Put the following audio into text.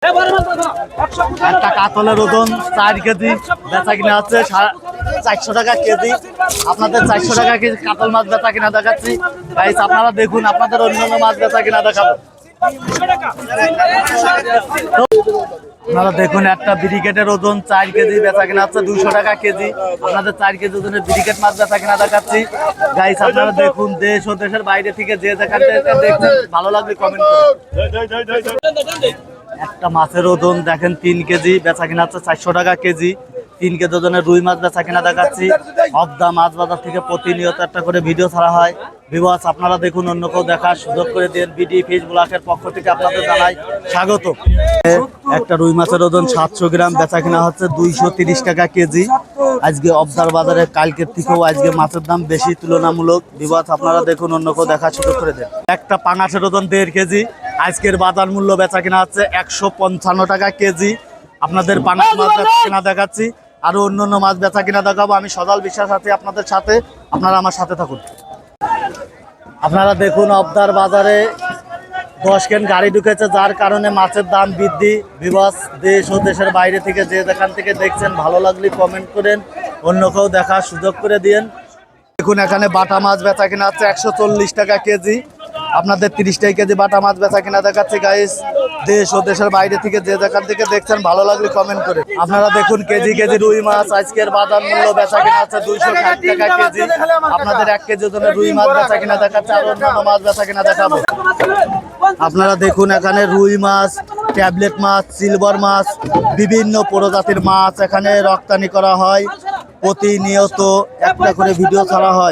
একটা কাতলের ওজন 4 কেজি বেচা কিনা হচ্ছে 400 টাকা কেজি। আপনাদের 400 টাকা কেজি কাতল মাছ বেচা কিনা দেখাচ্ছি গাইস, আপনারা দেখুন। আপনাদের অন্যান্য মাছ বেচা কিনা দেখাবো। আপনারা দেখুন, একটা ব্রিকেটের ওজন 4 কেজি বেচা কিনা হচ্ছে 200 টাকা কেজি। আপনাদের 4 কেজি ওজনের ব্রিকেট মাছ বেচা কিনা দেখাচ্ছি গাইস। আপনারা দেখুন, দেশ ও দেশের বাইরে থেকে যে যেখান থেকে দেখছেন ভালো লাগলে কমেন্ট করুন। একটা মাছের ওজন দেখেন 3 কেজি বেচা কিনা হচ্ছে 400 টাকা কেজি। 3 কেজি ওজনের রুই মাছ বেচা কিনা দেখাচ্ছি। অবদা মাছ বাজার থেকে প্রতিনিয়ত একটা করে ভিডিও ছাড়া হয়। ভিউয়ার্স, আপনারা দেখুন, অন্য কেউ দেখার সুযোগ করে দিন। বিডি ফিশ ব্লকের পক্ষ থেকে আপনাদের জানাই স্বাগত। একটা রুই মাছের ওজন 700 গ্রাম বেচা কিনা হচ্ছে 230 টাকা কেজি। আজকে অবদার বাজারে কালকের থেকেও আজকে মাছের দাম বেশি তুলনামূলক। ভিউয়ার্স, আপনারা দেখুন, অন্য কেউ দেখার সুযোগ করে দেন। একটা পাঙাশের ওজন 1.5 কেজি। আজকের বাজার মূল্য বেচা কিনা হচ্ছে 155 টাকা কেজি। আপনাদের পাঙাশ মাছ বেচা কিনা দেখাচ্ছি, আরো অন্য মাছ বেচা কিনা দেখাবো। আমি সজাল বিশ্বাস আছি আপনাদের সাথে, আপনারা আমার সাথে থাকুন। আপনারা দেখুন, অবদার বাজারে 10 কেন গাড়ি ঢুকেছে, যার কারণে মাছের দাম বৃদ্ধি। ভিউয়ার্স, দেশ ও দেশের বাইরে থেকে যে যেখান থেকে দেখছেন ভালো লাগলে কমেন্ট করেন, অন্য কেউ দেখার সুযোগ করে দিন। দেখুন, এখানে বাটা মাছ বেচা কিনা হচ্ছে 140 টাকা কেজি। আপনাদের 30 টাকা কেজি বাটা মাছ বেচা কিনা দেখাচ্ছে গাইস। দেশ ও দেশের বাইরে থেকে যে যেখান থেকে দেখছেন ভালো লাগলে কমেন্ট করে। আপনারা দেখুন, কেজি কেজি রুই মাছ আজকের বাজার মূল্য বেচা কিনা হচ্ছে 260 টাকা কেজি। আপনাদের 1 কেজি ওজনের রুই মাছ বেচা কিনা দেখাচ্ছে, আর অন্যান্য মাছ বেচা কিনা দেখাবো। আপনারা দেখুন, এখানে রুই মাছ, ট্যাবলেট মাছ, সিলভার মাছ, বিভিন্ন প্রজাতির মাছ এখানে রপ্তানি করা হয়। প্রতিনিয়ত একটা করে ভিডিও ছাড়া হয়।